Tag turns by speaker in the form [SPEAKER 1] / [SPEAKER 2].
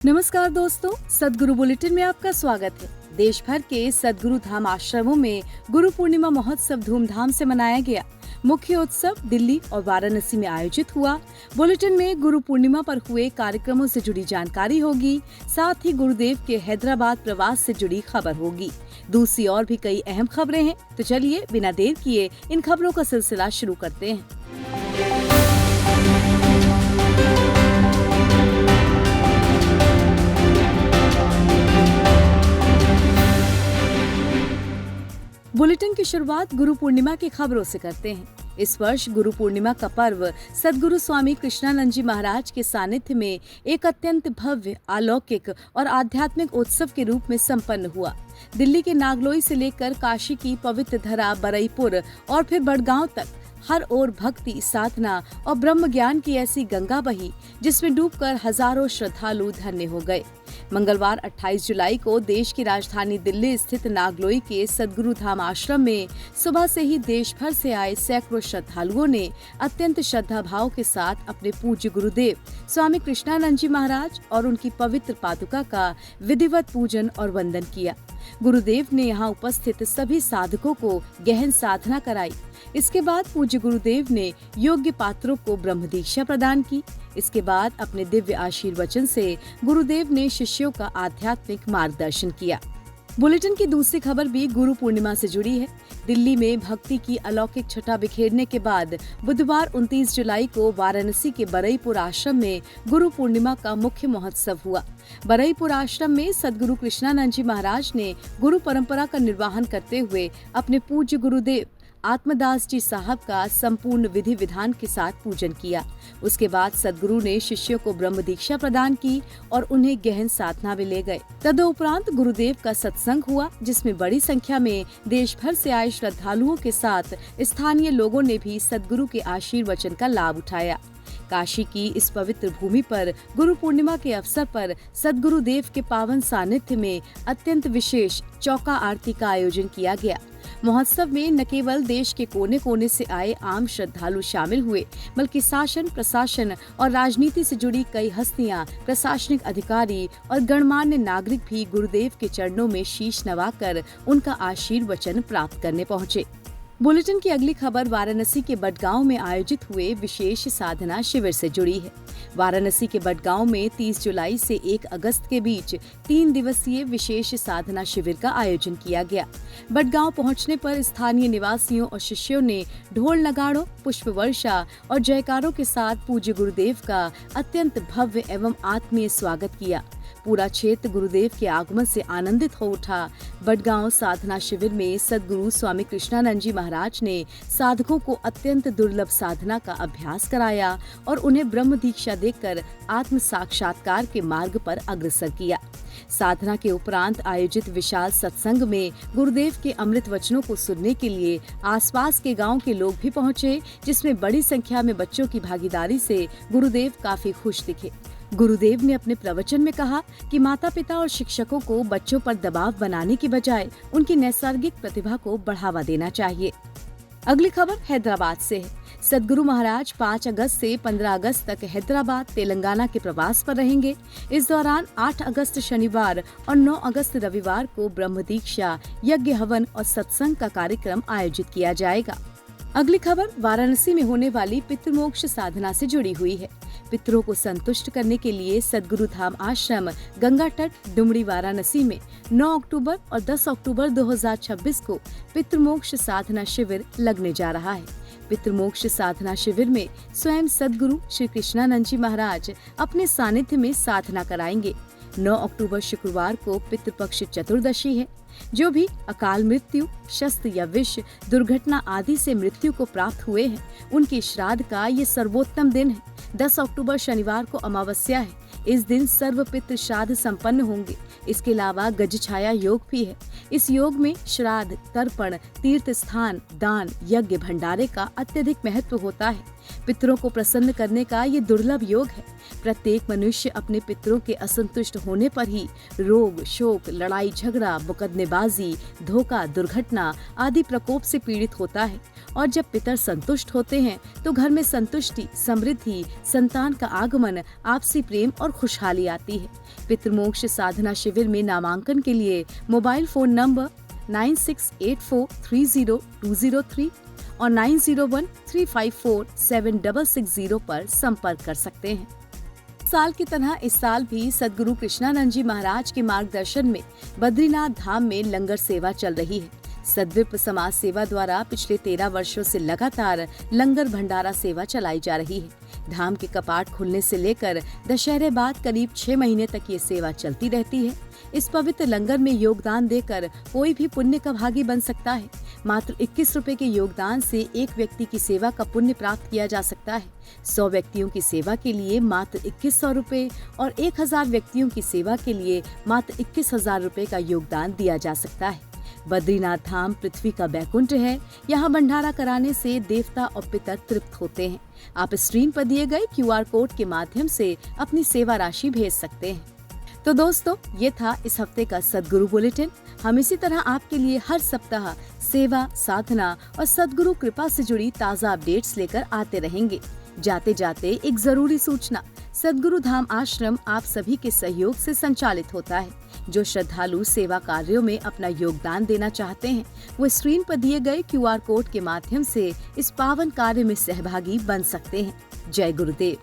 [SPEAKER 1] नमस्कार दोस्तों, सद्गुरु बुलेटिन में आपका स्वागत है। देश भर के सद्गुरु धाम आश्रमों में गुरु पूर्णिमा महोत्सव धूमधाम से मनाया गया। मुख्य उत्सव दिल्ली और वाराणसी में आयोजित हुआ। बुलेटिन में गुरु पूर्णिमा पर हुए कार्यक्रमों से जुड़ी जानकारी होगी, साथ ही गुरुदेव के हैदराबाद प्रवास से जुड़ी खबर होगी। दूसरी और भी कई अहम खबरें हैं, तो चलिए बिना देर किए इन खबरों का सिलसिला शुरू करते हैं। बुलेटिन की शुरुआत गुरु पूर्णिमा की खबरों से करते हैं। इस वर्ष गुरु पूर्णिमा का पर्व सद्गुरु स्वामी कृष्णानंद जी महाराज के सानिध्य में एक अत्यंत भव्य, अलौकिक और आध्यात्मिक उत्सव के रूप में संपन्न हुआ। दिल्ली के नागलोई से लेकर काशी की पवित्र धरा बरईपुर और फिर बड़गांव तक हर ओर भक्ति, साधना और ब्रह्म ज्ञान की ऐसी गंगा बही, जिसमें डूबकर हजारों श्रद्धालु धन्य हो गए। मंगलवार 28 जुलाई को देश की राजधानी दिल्ली स्थित नागलोई के सद्गुरु धाम आश्रम में सुबह से ही देश भर से आए सैकड़ों श्रद्धालुओं ने अत्यंत श्रद्धा भाव के साथ अपने पूज्य गुरुदेव स्वामी कृष्णानंद जी महाराज और उनकी पवित्र पादुका का विधिवत पूजन और वंदन किया। गुरुदेव ने यहाँ उपस्थित सभी साधकों को गहन साधना कराई। इसके बाद पूज्य गुरुदेव ने योग्य पात्रों को ब्रह्म दीक्षा प्रदान की। इसके बाद अपने दिव्य आशीर्वचन से गुरुदेव ने शिष्यों का आध्यात्मिक मार्गदर्शन किया। बुलेटिन की दूसरी खबर भी गुरु पूर्णिमा से जुड़ी है। दिल्ली में भक्ति की अलौकिक छटा बिखेरने के बाद बुधवार 29 जुलाई को वाराणसी के बरईपुर आश्रम में गुरु पूर्णिमा का मुख्य महोत्सव हुआ। बरईपुर आश्रम में सद्गुरु कृष्णानंद जी महाराज ने गुरु परंपरा का निर्वहन करते हुए अपने पूज्य गुरुदेव आत्मदास जी साहब का संपूर्ण विधि विधान के साथ पूजन किया। उसके बाद सद्गुरु ने शिष्यों को ब्रह्म दीक्षा प्रदान की और उन्हें गहन साधना में ले गए। तदुपरांत गुरुदेव का सत्संग हुआ, जिसमें बड़ी संख्या में देश भर से आए श्रद्धालुओं के साथ स्थानीय लोगों ने भी सद्गुरु के आशीर्वचन का लाभ उठाया। काशी की इस पवित्र भूमि पर गुरु पूर्णिमा के अवसर पर सद्गुरु देव के पावन सानिध्य में अत्यंत विशेष चौका आरती का आयोजन किया गया। महोत्सव में न केवल देश के कोने कोने से आए आम श्रद्धालु शामिल हुए, बल्कि शासन, प्रशासन और राजनीति से जुड़ी कई हस्तियां, प्रशासनिक अधिकारी और गणमान्य नागरिक भी गुरुदेव के चरणों में शीश नवाकर उनका आशीर्वचन प्राप्त करने पहुंचे। बुलेटिन की अगली खबर वाराणसी के बड़गांव में आयोजित हुए विशेष साधना शिविर से जुड़ी है। वाराणसी के बड़गांव में 30 जुलाई से 1 अगस्त के बीच 3 दिवसीय विशेष साधना शिविर का आयोजन किया गया। बड़गांव पहुंचने पर स्थानीय निवासियों और शिष्यों ने ढोल नगाड़ों, पुष्प वर्षा और जयकारों के साथ पूज्य गुरुदेव का अत्यंत भव्य एवं आत्मीय स्वागत किया। पूरा क्षेत्र गुरुदेव के आगमन से आनंदित हो उठा। बड़गांव साधना शिविर में सद्गुरु स्वामी कृष्णानंद जी महाराज ने साधकों को अत्यंत दुर्लभ साधना का अभ्यास कराया और उन्हें ब्रह्म दीक्षा देकर आत्म साक्षात्कार के मार्ग पर अग्रसर किया। साधना के उपरांत आयोजित विशाल सत्संग में गुरुदेव के अमृत वचनों को सुनने के लिए आसपास के गांव के लोग भी पहुंचे, जिसमें बड़ी संख्या में बच्चों की भागीदारी से गुरुदेव काफी खुश दिखे। गुरुदेव ने अपने प्रवचन में कहा कि माता पिता और शिक्षकों को बच्चों पर दबाव बनाने की बजाय उनकी नैसर्गिक प्रतिभा को बढ़ावा देना चाहिए। अगली खबर हैदराबाद से है। सद्गुरु महाराज 5 अगस्त से 15 अगस्त तक हैदराबाद, तेलंगाना के प्रवास पर रहेंगे। इस दौरान 8 अगस्त शनिवार और 9 अगस्त रविवार को ब्रह्म दीक्षा, यज्ञ, हवन और सत्संग का कार्यक्रम आयोजित किया जाएगा। अगली खबर वाराणसी में होने वाली पितृमोक्ष साधना से जुड़ी हुई है। पितरों को संतुष्ट करने के लिए सद्गुरु धाम आश्रम गंगा तट, डुमरी, वाराणसी में 9 अक्टूबर और 10 अक्टूबर 2026 को पितृमोक्ष साधना शिविर लगने जा रहा है। पितृमोक्ष साधना शिविर में स्वयं सद्गुरु श्री कृष्णानंद जी महाराज अपने सानिध्य में साधना कराएंगे। 9 अक्टूबर शुक्रवार को पितृपक्ष चतुर्दशी है। जो भी अकाल मृत्यु, शस्त्र या विष, दुर्घटना आदि से मृत्यु को प्राप्त हुए हैं, उनके श्राद्ध का ये सर्वोत्तम दिन है। 10 अक्टूबर शनिवार को अमावस्या है। इस दिन सर्व पितृ श्राद्ध संपन्न होंगे। इसके अलावा गज छाया योग भी है। इस योग में श्राद्ध, तर्पण, तीर्थ स्थान, दान, यज्ञ, भंडारे का अत्यधिक महत्व होता है। पितरों को प्रसन्न करने का ये दुर्लभ योग है। प्रत्येक मनुष्य अपने पितरों के असंतुष्ट होने पर ही रोग, शोक, लड़ाई झगड़ा, मुकदमेबाजी, धोखा, दुर्घटना आदि प्रकोप से पीड़ित होता है। और जब पितर संतुष्ट होते हैं तो घर में संतुष्टि, समृद्धि, संतान का आगमन, आपसी प्रेम और खुशहाली आती है। पितृमोक्ष साधना शिविर में नामांकन के लिए मोबाइल फोन नंबर 9684302003 और 9013547660 पर संपर्क कर सकते हैं। साल की तरह इस साल भी सद्गुरु कृष्णानंद जी महाराज के मार्गदर्शन में बद्रीनाथ धाम में लंगर सेवा चल रही है। सद्विप्र समाज सेवा द्वारा पिछले 13 वर्षों से लगातार लंगर भंडारा सेवा चलाई जा रही है। धाम के कपाट खुलने से लेकर दशहरे बाद करीब 6 महीने तक ये सेवा चलती रहती है। इस पवित्र लंगर में योगदान देकर कोई भी पुण्य का भागी बन सकता है। मात्र 21 रुपए के योगदान से एक व्यक्ति की सेवा का पुण्य प्राप्त किया जा सकता है। 100 व्यक्तियों की सेवा के लिए मात्र 2100 रुपए और 1000 व्यक्तियों की सेवा के लिए मात्र 21,000 रुपए का योगदान दिया जा सकता है। बद्रीनाथ धाम पृथ्वी का बैकुंठ है। यहाँ भंडारा कराने से देवता और पितर तृप्त होते हैं। आप स्क्रीन पर दिए गए QR कोड के माध्यम से अपनी सेवा राशि भेज सकते हैं। तो दोस्तों, ये था इस हफ्ते का सद्गुरु बुलेटिन। हम इसी तरह आपके लिए हर सप्ताह सेवा, साधना और सद्गुरु कृपा से जुड़ी ताज़ा अपडेट्स लेकर आते रहेंगे। जाते जाते एक जरूरी सूचना, सद्गुरु धाम आश्रम आप सभी के सहयोग से संचालित होता है। जो श्रद्धालु सेवा कार्यों में अपना योगदान देना चाहते हैं, वो स्क्रीन पर दिए गए QR कोड के माध्यम से इस पावन कार्य में सहभागी बन सकते हैं। जय गुरुदेव।